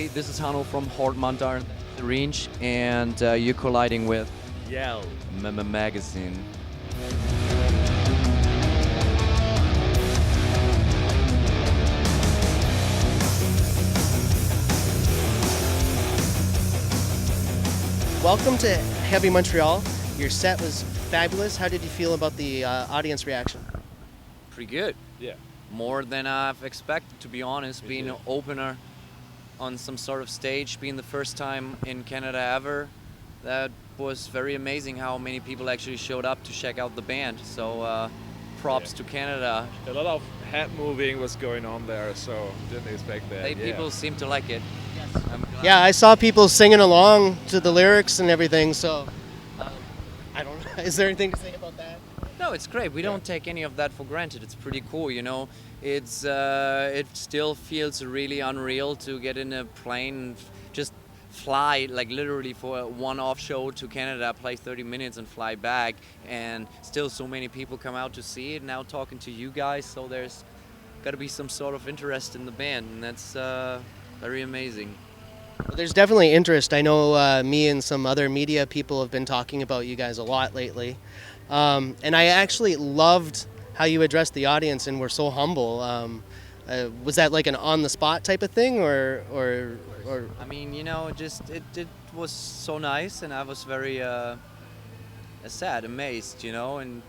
Hey, this is Hanno from Mantar, the range, and you're colliding with Yell. Magazine. Welcome to Heavy Montreal. Your set was fabulous. How did you feel about the audience reaction? Pretty good. Yeah. More than I've expected, to be honest. Me Being too. an opener on some sort of stage, being the first time in Canada ever, that was very amazing how many people actually showed up to check out the band. So props Yeah. to Canada. A lot of head moving was going on there, so didn't expect that. Hey, yeah. people seem to like it. I'm glad. Yeah, I saw people singing along to the lyrics and everything. So, I don't know. Is there anything to say about that? No, it's great. We Yeah. don't take any of that for granted. It's pretty cool, you know. It still feels really unreal to get in a plane, and just fly like literally for a one-off show to Canada, play 30 minutes and fly back, and still so many people come out to see it. Now talking to you guys, so there's got to be some sort of interest in the band, and that's very amazing. Well, there's definitely interest. I know me and some other media people have been talking about you guys a lot lately. And I actually loved how you addressed the audience and were so humble. Was that like an on-the-spot type of thing, or I mean, you know, just it was so nice, and I was very sad, amazed, you know, and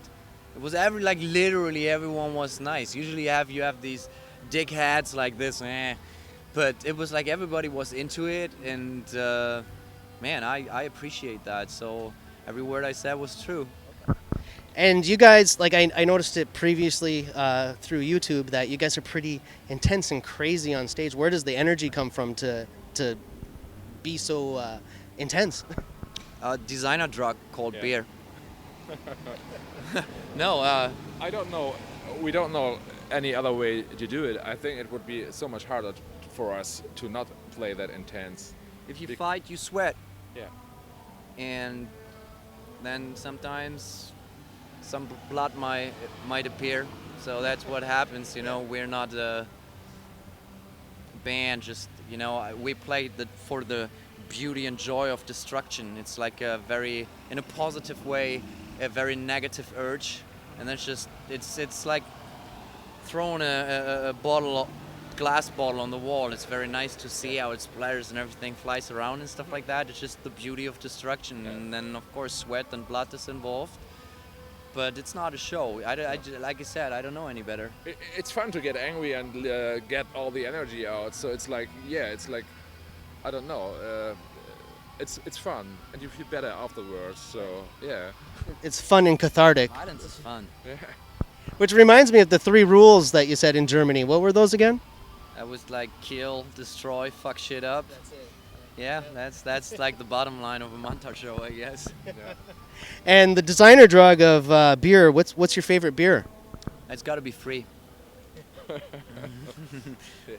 it was like literally everyone was nice. Usually you have these dickheads like this, but it was like everybody was into it, and man, I appreciate that. So every word I said was true. And you guys, like I noticed it previously through YouTube that you guys are pretty intense and crazy on stage. Where does the energy come from to be so intense? A designer drug called Yeah. beer. No, I don't know. We don't know any other way to do it. I think it would be so much harder for us to not play that intense. if you Bec- fight, you sweat, Yeah. and then sometimes some blood might appear. So that's what happens, you know. We're not a band, just, you know, we play for the beauty and joy of destruction. It's like a very, in a positive way, a very negative urge, and that's just it's like throwing a glass bottle on the wall. It's very nice to see how it splatters and everything flies around and stuff like that. It's just the beauty of destruction, Yeah. and then of course sweat and blood is involved. But it's not a show. Like I said, I don't know any better. It's fun to get angry and get all the energy out. So it's like, yeah, it's like, I don't know. It's fun, and you feel better afterwards. So yeah. It's fun and cathartic. Violence is fun. Yeah. Which reminds me of the 3 rules that you said in Germany. What were those again? That was like kill, destroy, fuck shit up. That's it. Yeah, that's like the bottom line of a Mantar show, I guess. Yeah. And the designer drug of beer. What's your favorite beer? It's got to be free.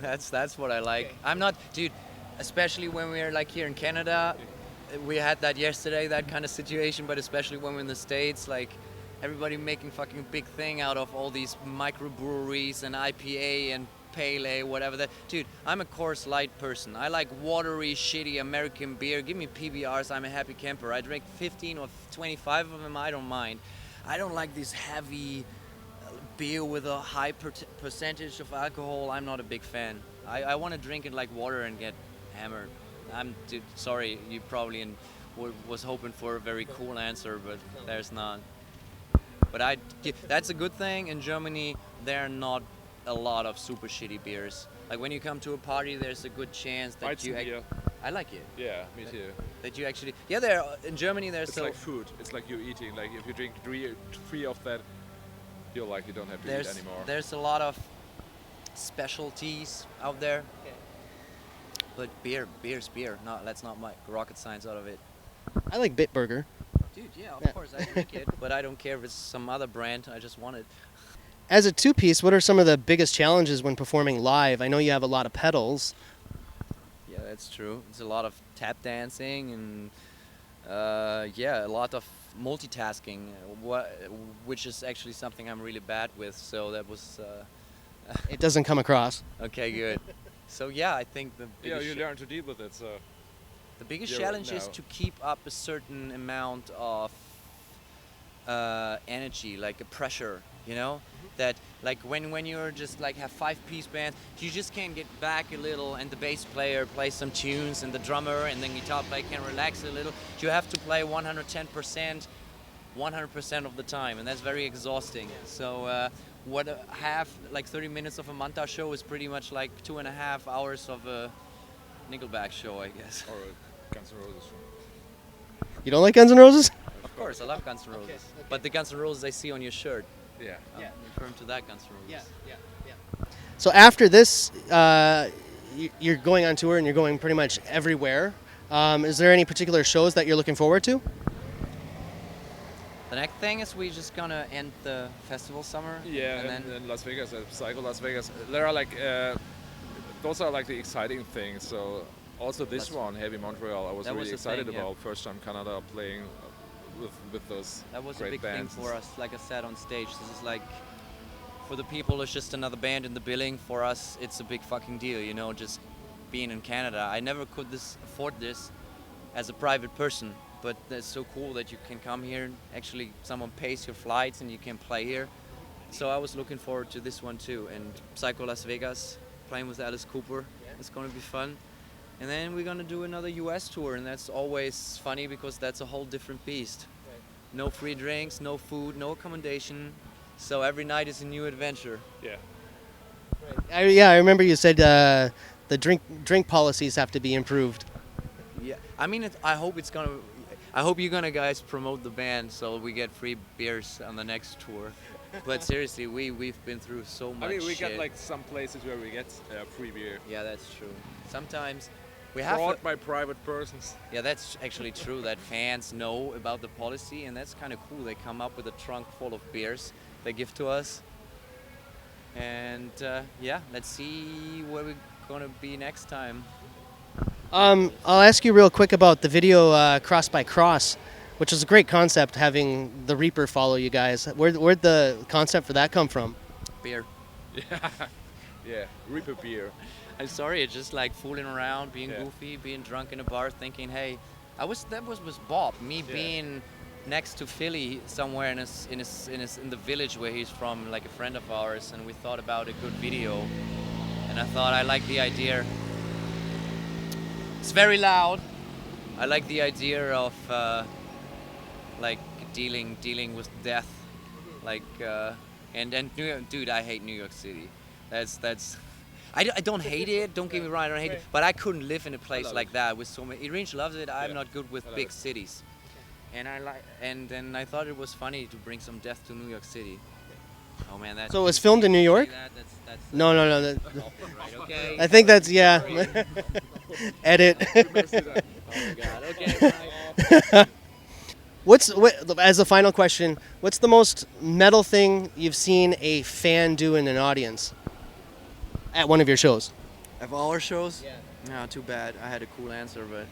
That's what I like. I'm not, dude. Especially when we're like here in Canada, we had that yesterday, that kind of situation. But especially when we're in the States, like everybody making fucking big thing out of all these microbreweries and IPA and Pale Ale, whatever that. Dude, I'm a Coors Light person. I like watery, shitty American beer. Give me PBRs. I'm a happy camper. I drink 15 or 25 of them. I don't mind. I don't like this heavy beer with a high percentage of alcohol. I'm not a big fan. I want to drink it like water and get hammered. Dude, sorry, you probably was hoping for a very cool answer, but there's not. But that's a good thing. In Germany, there are not a lot of super shitty beers. Like when you come to a party, there's a good chance that Weizenbier. I like it. Yeah, me too. That you actually, yeah, there in Germany there's It's like food. It's like you're eating. Like if you drink three of that, you're like you don't have to eat anymore. there's a lot of specialties out there. But beer's beer. No, let's not make rocket science out of it. I like Bitburger. Dude, yeah, Yeah. of course I drink it, but I don't care if it's some other brand. I just want it. As a 2-piece, what are some of the biggest challenges when performing live? I know you have a lot of pedals. Yeah, that's true. It's a lot of tap dancing and yeah, a lot of multitasking, which is actually something I'm really bad with. So that was It doesn't come across. okay. Good. So yeah, I think the Yeah, biggest you learn to deal with it. So the biggest You're challenge is now- to keep up a certain amount of energy, like a pressure, you know, that like when you're just like have 5-piece bands, you just can't get back a little, and the bass player plays some tunes, and the drummer and the guitar player can relax a little. You have to play 110%, 100% of the time, and that's very exhausting. So what half like 30 minutes of a Mantar show is pretty much like 2.5 hours of a Nickelback show, I guess. or Guns N' Roses. You don't like Guns N' Roses? Of course, I love Guns N' Roses, but the Guns N' Roses I see on your shirt, Yeah. I'm referring to that Guns N' Roses. So after this, you're going on tour and you're going pretty much everywhere. Is there any particular shows that you're looking forward to? The next thing is we just gonna end the festival summer. Yeah, and then in Las Vegas, Psycho Las Vegas. There are like those are like the exciting things. So also this Las- one, Heavy Montreal, I was That really was the excited thing, yeah. about. First time Canada playing with those that was a great big bands. thing for us. Like I said on stage, this is like for the people it's just another band in the billing. For us, it's a big fucking deal. You know, just being in Canada. I never could afford this as a private person, but it's so cool that you can come here. Actually, someone pays your flights and you can play here. So I was looking forward to this one too. And Psycho Las Vegas, playing with Alice Cooper, it's gonna be fun. And then we're gonna do another US tour, and that's always funny because that's a whole different beast. No free drinks, no food, no accommodation. So every night is a new adventure. Yeah. I remember you said the drink policies have to be improved. Yeah, I mean, I hope it's gonna. I hope you're gonna guys promote the band so we get free beers on the next tour. But seriously, we've been through so much. I mean, we shit. get like some places where we get free beer Yeah, that's true. Sometimes we have. brought by private persons. Yeah, that's actually true. That fans know about the policy, and that's kind of cool. They come up with a trunk full of beers they give to us. And yeah, let's see where we're gonna be next time. I'll ask you real quick about the video Cross by Cross, which is a great concept, having the Reaper follow you guys. Where'd the concept for that come from? Beer. Yeah, Reaper beer. I'm sorry, it's just like fooling around, being Yeah. goofy, being drunk in a bar, thinking, hey, that was Bob, me Yeah. being next to Philly somewhere in the village where he's from, like a friend of ours, and we thought about a good video, and I thought I like the idea. It's very loud. I like the idea of like dealing with death, like and New York, dude, I hate New York City. That's. I don't hate it. Don't get me wrong. I don't hate it. But I couldn't live in a place love like it. that with so many. Irinj loves it. I'm Yeah, not good with I love big it. cities. And and then I thought it was funny to bring some death to New York City. Oh man, that's. So it was filmed in New York? That's No. right. Okay. I think that's Edit. Oh my God. Okay. As a final question, what's the most metal thing you've seen a fan do in an audience at one of your shows? Of our shows? Yeah. No, too bad. I had a cool answer, but.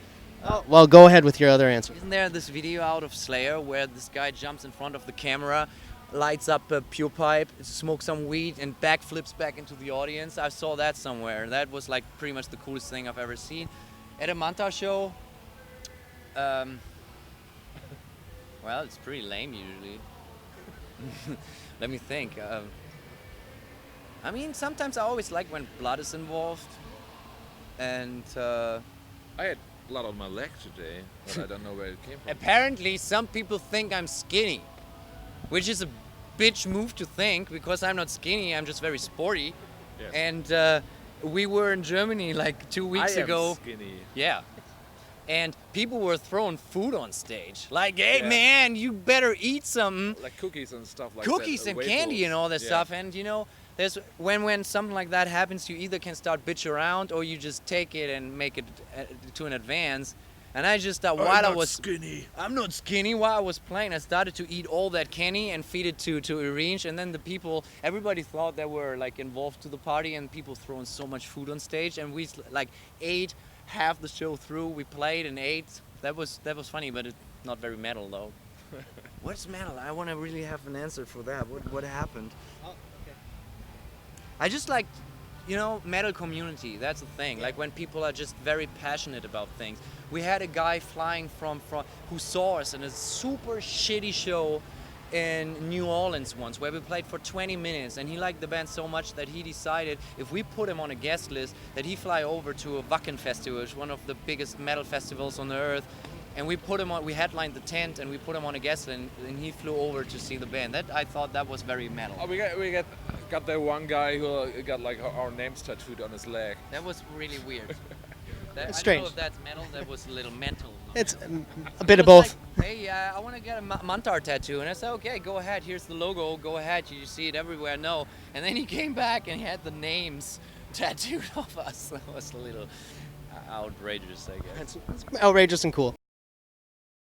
Well, go ahead with your other answer. Isn't there this video out of Slayer where this guy jumps in front of the camera, lights up a pure pipe, smokes some weed, and backflips back into the audience? I saw that somewhere. That was like pretty much the coolest thing I've ever seen. At a Mantar show, well, it's pretty lame usually. Let me think. I mean, sometimes I always like when blood is involved, and I had blood on my leg today, but I don't know where it came from. apparently some people think I'm skinny, which is a bitch move to think because I'm not skinny. I'm just very sporty. Yes. And we were in Germany like 2 weeks I am ago. skinny. Yeah. And people were throwing food on stage. Like, hey Yeah. man, you better eat something. Like cookies and stuff like that. Cookies and candy and all that Yeah. stuff. And you know, there's when something like that happens, you either can start bitch around or you just take it and make it to an advance. And I just thought while I was skinny. I'm not skinny. While I was playing, I started to eat all that candy and feed it to Irinj. And then the people, everybody thought they were like involved to the party, and people throwing so much food on stage. And we like ate half the show through. We played and ate. That was funny, but it's not very metal though. What's metal? I want to really have an answer for that. What happened? I just like you know, metal community, that's the thing. Like when people are just very passionate about things. We had a guy flying from who saw us in a super shitty show in New Orleans once, where we played for 20 minutes, and he liked the band so much that he decided if we put him on a guest list that he fly over to a Wacken festival, which is one of the biggest metal festivals on the earth, and we put him on. We headlined the tent, and we put him on a guest list, and he flew over to see the band. That I thought that was very metal. Oh, we got the one guy who got like our names tattooed on his leg. That was really weird. That, It's I strange. don't know if that's metal. That was a little mental. It's a bit of both. Like, hey, I want to get a Mantar tattoo, and I said, okay, go ahead. Here's the logo. Go ahead. You see it everywhere. No, and then he came back and he had the names tattooed off us. That was a little outrageous, I guess. It's outrageous and cool.